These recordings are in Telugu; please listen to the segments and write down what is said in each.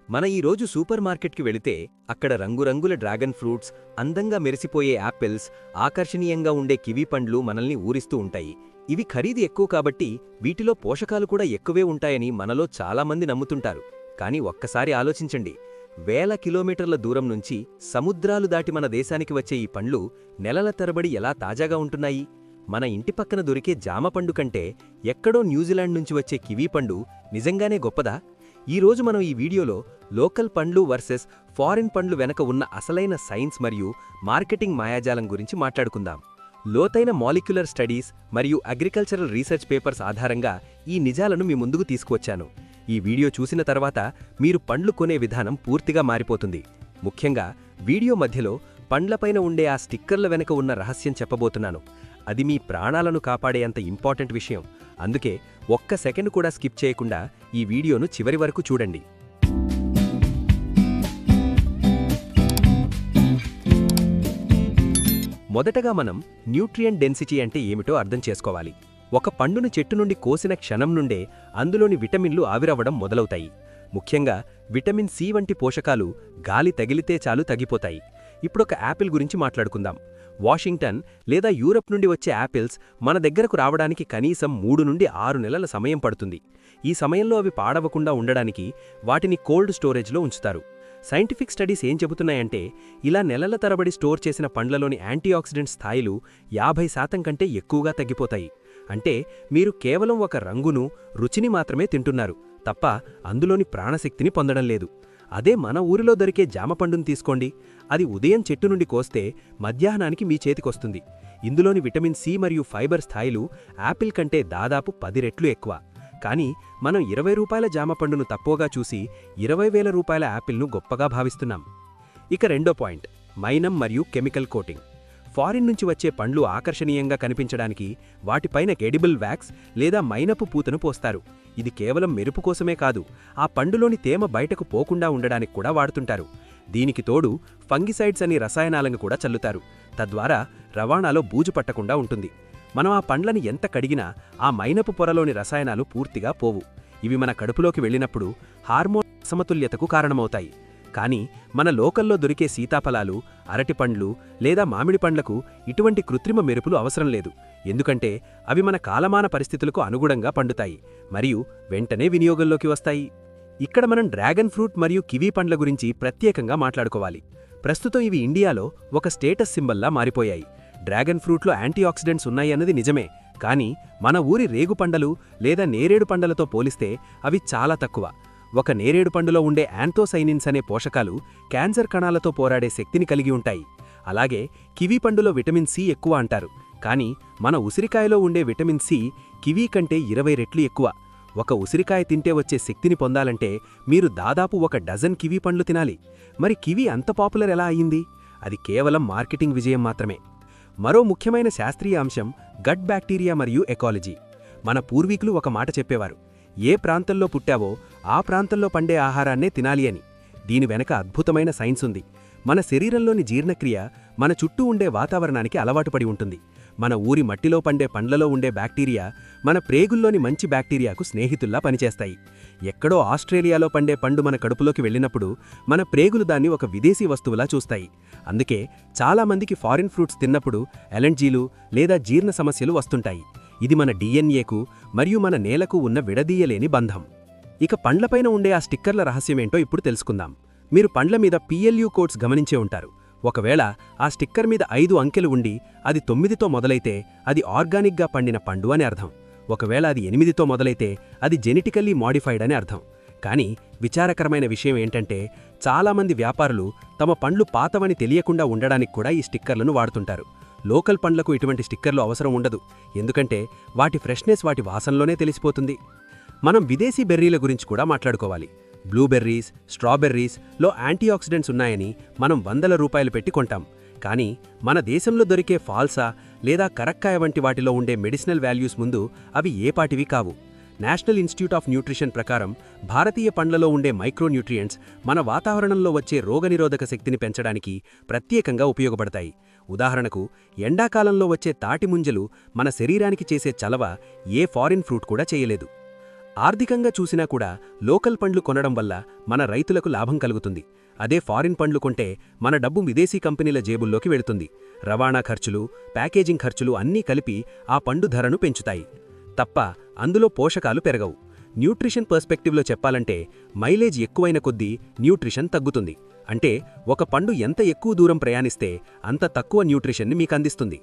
మన ఈరోజు సూపర్ మార్కెట్కి వెళితే అక్కడ రంగురంగుల డ్రాగన్ ఫ్రూట్స్, అందంగా మెరిసిపోయే యాపిల్స్, ఆకర్షణీయంగా ఉండే కివీ పండ్లు మనల్ని ఊరిస్తూ ఉంటాయి. ఇవి ఖరీదు ఎక్కువ కాబట్టి వీటిలో పోషకాలు కూడా ఎక్కువే ఉంటాయని మనలో చాలామంది నమ్ముతుంటారు. కానీ ఒక్కసారి ఆలోచించండి, వేల కిలోమీటర్ల దూరం నుంచి సముద్రాలు దాటి మన దేశానికి వచ్చే ఈ పండ్లు నెలల తరబడి ఎలా తాజాగా ఉంటున్నాయి. మన ఇంటి పక్కన దొరికే జామ పండు కంటే ఎక్కడో న్యూజిలాండ్ నుంచి వచ్చే కివీ పండు నిజంగానే గొప్పదా? ఈరోజు మనం ఈ వీడియోలో లోకల్ పండ్లు వర్సెస్ ఫారిన్ పండ్లు వెనక ఉన్న అసలైన సైన్స్ మరియు మార్కెటింగ్ మాయాజాలం గురించి మాట్లాడుకుందాం. లోతైన మాలిక్యులర్ స్టడీస్ మరియు అగ్రికల్చరల్ రీసెర్చ్ పేపర్స్ ఆధారంగా ఈ నిజాలను మీ ముందుకు తీసుకువచ్చాను. ఈ వీడియో చూసిన తర్వాత మీరు పండ్లు కొనే విధానం పూర్తిగా మారిపోతుంది. ముఖ్యంగా వీడియో మధ్యలో పండ్లపైన ఉండే ఆ స్టిక్కర్ల వెనక ఉన్న రహస్యం చెప్పబోతున్నాను. అది మీ ప్రాణాలను కాపాడేంత ఇంపార్టెంట్ విషయం. అందుకే ఒక్క సెకండ్ కూడా స్కిప్ చేయకుండా ఈ వీడియోను చివరి వరకు చూడండి. మొదటగా మనం న్యూట్రియంట్ డెన్సిటీ అంటే ఏమిటో అర్థం చేసుకోవాలి. ఒక పండును చెట్టు నుండి కోసిన క్షణం నుండే అందులోని విటమిన్లు ఆవిరవ్వడం మొదలవుతాయి. ముఖ్యంగా విటమిన్ సి వంటి పోషకాలు గాలి తగిలితే చాలు తగ్గిపోతాయి. ఇప్పుడొక యాపిల్ గురించి మాట్లాడుకుందాం. వాషింగ్టన్ లేదా యూరప్ నుండి వచ్చే యాపిల్స్ మన దగ్గరకు రావడానికి కనీసం 3 నుండి 6 నెలల సమయం పడుతుంది. ఈ సమయంలో అవి పాడవకుండా ఉండడానికి వాటిని కోల్డ్ స్టోరేజ్లో ఉంచుతారు. సైంటిఫిక్ స్టడీస్ ఏం చెబుతున్నాయంటే, ఇలా నెలల తరబడి స్టోర్ చేసిన పండ్లలోని యాంటీఆక్సిడెంట్ స్థాయిలు 50% కంటే ఎక్కువగా తగ్గిపోతాయి. అంటే మీరు కేవలం ఒక రంగును, రుచిని మాత్రమే తింటున్నారు తప్ప అందులోని ప్రాణశక్తిని పొందడం లేదు. అదే మన ఊరిలో దొరికే జామపండును తీసుకోండి. అది ఉదయం చెట్టు నుండి కోస్తే మధ్యాహ్నానికి మీ చేతికొస్తుంది. ఇందులోని విటమిన్ సి మరియు ఫైబర్ స్థాయిలు యాపిల్ కంటే దాదాపు 10 రెట్లు ఎక్కువ. కానీ మనం 20 రూపాయల జామపండును తక్కువగా చూసి 20,000 రూపాయల యాపిల్ను గొప్పగా భావిస్తున్నాం. ఇక రెండో పాయింట్, మైనం మరియు కెమికల్ కోటింగ్. ఫారిన్ నుంచి వచ్చే పండ్లు ఆకర్షణీయంగా కనిపించడానికి వాటిపైన ఎడిబుల్ వ్యాక్స్ లేదా మైనపు పూతను పోస్తారు. ఇది కేవలం మెరుపు కోసమే కాదు, ఆ పండులోని తేమ బయటకు పోకుండా ఉండడానికి కూడా వాడుతుంటారు. దీనికి తోడు ఫంగిసైడ్స్ అనే రసాయనాలను కూడా చల్లుతారు. తద్వారా రవాణాలో బూజు పట్టకుండా ఉంటుంది. మనం ఆ పండ్లని ఎంత కడిగినా ఆ మైనపు పొరలోని రసాయనాలు పూర్తిగా పోవు. ఇవి మన కడుపులోకి వెళ్ళినప్పుడు హార్మోన్ అసమతుల్యతకు కారణమవుతాయి. కానీ మన లోకల్లో దొరికే సీతాఫలాలు, అరటిపండ్లు లేదా మామిడి పండ్లకు ఇటువంటి కృత్రిమ మెరుపులు అవసరం లేదు. ఎందుకంటే అవి మన కాలమాన పరిస్థితులకు అనుగుణంగా పండుతాయి మరియు వెంటనే వినియోగంలోకి వస్తాయి. ఇక్కడ మనం డ్రాగన్ ఫ్రూట్ మరియు కివీ పండ్ల గురించి ప్రత్యేకంగా మాట్లాడుకోవాలి. ప్రస్తుతం ఇవి ఇండియాలో ఒక స్టేటస్ సింబల్లా మారిపోయాయి. డ్రాగన్ ఫ్రూట్లో యాంటీఆక్సిడెంట్స్ ఉన్నాయన్నది నిజమే, కానీ మన ఊరి రేగు పండ్లు లేదా నేరేడు పండ్లతో పోలిస్తే అవి చాలా తక్కువ. ఒక నేరేడు పండులో ఉండే యాంథోసైనిన్స్ అనే పోషకాలు క్యాన్సర్ కణాలతో పోరాడే శక్తిని కలిగి ఉంటాయి. అలాగే కివీ పండులో విటమిన్ సి ఎక్కువ అంటారు, కానీ మన ఉసిరికాయలో ఉండే విటమిన్ సి కివీ కంటే 20 రెట్లు ఎక్కువ. ఒక ఉసిరికాయ తింటే వచ్చే శక్తిని పొందాలంటే మీరు దాదాపు 1 డజన్ కివీ పండ్లు తినాలి. మరి కివీ అంత పాపులర్ ఎలా అయ్యింది? అది కేవలం మార్కెటింగ్ విజయం మాత్రమే. మరో ముఖ్యమైన శాస్త్రీయ అంశం గట్ బ్యాక్టీరియా మరియు ఎకాలజీ. మన పూర్వీకులు ఒక మాట చెప్పేవారు, ఏ ప్రాంతంలో పుట్టావో ఆ ప్రాంతంలో పండే ఆహారాన్నే తినాలి అని. దీని వెనక అద్భుతమైన సైన్స్ ఉంది. మన శరీరంలోని జీర్ణక్రియ మన చుట్టూ ఉండే వాతావరణానికి అలవాటుపడి ఉంటుంది. మన ఊరి మట్టిలో పండే పండ్లలో ఉండే బ్యాక్టీరియా మన ప్రేగుల్లోని మంచి బ్యాక్టీరియాకు స్నేహితుల్లా పనిచేస్తాయి. ఎక్కడో ఆస్ట్రేలియాలో పండే పండు మన కడుపులోకి వెళ్ళినప్పుడు మన ప్రేగులు దాన్ని ఒక విదేశీ వస్తువులా చూస్తాయి. అందుకే చాలామందికి ఫారిన్ ఫ్రూట్స్ తిన్నప్పుడు ఎలర్జీలు లేదా జీర్ణ సమస్యలు వస్తుంటాయి. ఇది మన డిఎన్ఏకు మరియు మన నేలకు ఉన్న విడదీయలేని బంధం. ఇక పండ్లపైన ఉండే ఆ స్టిక్కర్ల రహస్యమేంటో ఇప్పుడు తెలుసుకుందాం. మీరు పండ్ల మీద PLU కోడ్స్ గమనించే ఉంటారు. ఒకవేళ ఆ స్టిక్కర్ మీద 5 అంకెలు ఉండి అది 9తో మొదలైతే అది ఆర్గానిక్గా పండిన పండు అని అర్థం. ఒకవేళ అది 8తో మొదలైతే అది జెనెటికల్లీ మాడిఫైడ్ అని అర్థం. కానీ విచారకరమైన విషయం ఏంటంటే, చాలామంది వ్యాపారులు తమ పండ్లు పాతవని తెలియకుండా ఉండడానికి కూడా ఈ స్టిక్కర్లను వాడుతుంటారు. లోకల్ పండ్లకు ఇటువంటి స్టిక్కర్లు అవసరం ఉండదు, ఎందుకంటే వాటి ఫ్రెష్నెస్ వాటి వాసనలోనే తెలిసిపోతుంది. మనం విదేశీ బెర్రీల గురించి కూడా మాట్లాడుకోవాలి. బ్లూబెర్రీస్, స్ట్రాబెర్రీస్ లో యాంటీఆక్సిడెంట్స్ ఉన్నాయని మనం వందల రూపాయలు పెట్టి కొంటాం. కానీ మన దేశంలో దొరికే ఫాల్సా లేదా కరక్కాయ వంటి వాటిలో ఉండే మెడిసినల్ వాల్యూస్ ముందు అవి ఏపాటివి కావు. నేషనల్ ఇన్స్టిట్యూట్ ఆఫ్ న్యూట్రిషన్ ప్రకారం భారతీయ పండ్లలో ఉండే మైక్రోన్యూట్రియంట్స్ మన వాతావరణంలో వచ్చే రోగనిరోధక శక్తిని పెంచడానికి ప్రత్యేకంగా ఉపయోగపడతాయి. ఉదాహరణకు ఎండాకాలంలో వచ్చే తాటి ముంజలు మన శరీరానికి చేసే చలవ ఏ ఫారిన్ ఫ్రూట్ కూడా చేయలేదు. ఆర్థికంగా చూసినా కూడా లోకల్ పండ్లు కొనడం వల్ల మన రైతులకు లాభం కలుగుతుంది. అదే ఫారిన్ పండ్లు కొంటే మన డబ్బు విదేశీ కంపెనీల జేబుల్లోకి వెళుతుంది. రవాణా ఖర్చులు, ప్యాకేజింగ్ ఖర్చులు అన్నీ కలిపి ఆ పండు ధరను పెంచుతాయి తప్ప అందులో పోషకాలు పెరగవు. న్యూట్రిషన్ పర్స్పెక్టివ్లో చెప్పాలంటే మైలేజ్ ఎక్కువైన కొద్దీ న్యూట్రిషన్ తగ్గుతుంది. అంటే ఒక పండు ఎంత ఎక్కువ దూరం ప్రయాణిస్తే అంత తక్కువ న్యూట్రిషన్ని మీకందిస్తుంది.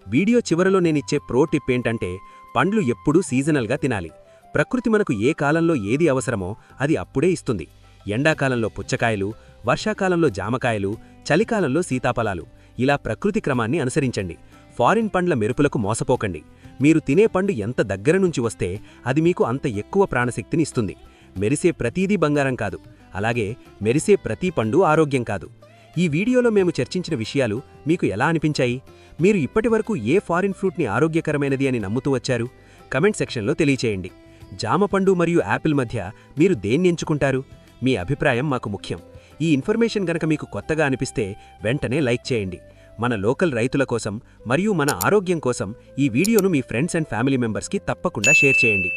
వీడియో చివరలో నేనిచ్చే ప్రో టిప్ ఏంటంటే పండ్లు ఎప్పుడూ సీజనల్గా తినాలి. ప్రకృతి మనకు ఏ కాలంలో ఏది అవసరమో అది అప్పుడే ఇస్తుంది. ఎండాకాలంలో పుచ్చకాయలు, వర్షాకాలంలో జామకాయలు, చలికాలంలో సీతాఫలాలు, ఇలా ప్రకృతి క్రమాన్ని అనుసరించండి. ఫారిన్ పండ్ల మెరుపులకు మోసపోకండి. మీరు తినే పండు ఎంత దగ్గర నుంచి వస్తే అది మీకు అంత ఎక్కువ ప్రాణశక్తిని ఇస్తుంది. మెరిసే ప్రతీదీ బంగారం కాదు, అలాగే మెరిసే ప్రతి పండు ఆరోగ్యం కాదు. ఈ వీడియోలో మేము చర్చించిన విషయాలు మీకు ఎలా అనిపించాయి? మీరు ఇప్పటివరకు ఏ ఫారిన్ ఫ్రూట్ని ఆరోగ్యకరమైనది అని నమ్ముతూ వచ్చారు? కమెంట్ సెక్షన్లో తెలియచేయండి. జామపండు మరియు యాపిల్ మధ్య మీరు దేన్ని ఎంచుకుంటారు? మీ అభిప్రాయం మాకు ముఖ్యం. ఈ ఇన్ఫర్మేషన్ గనక మీకు కొత్తగా అనిపిస్తే వెంటనే లైక్ చేయండి. మన లోకల్ రైతుల కోసం మరియు మన ఆరోగ్యం కోసం ఈ వీడియోను మీ ఫ్రెండ్స్ అండ్ ఫ్యామిలీ మెంబర్స్కి తప్పకుండా షేర్ చేయండి.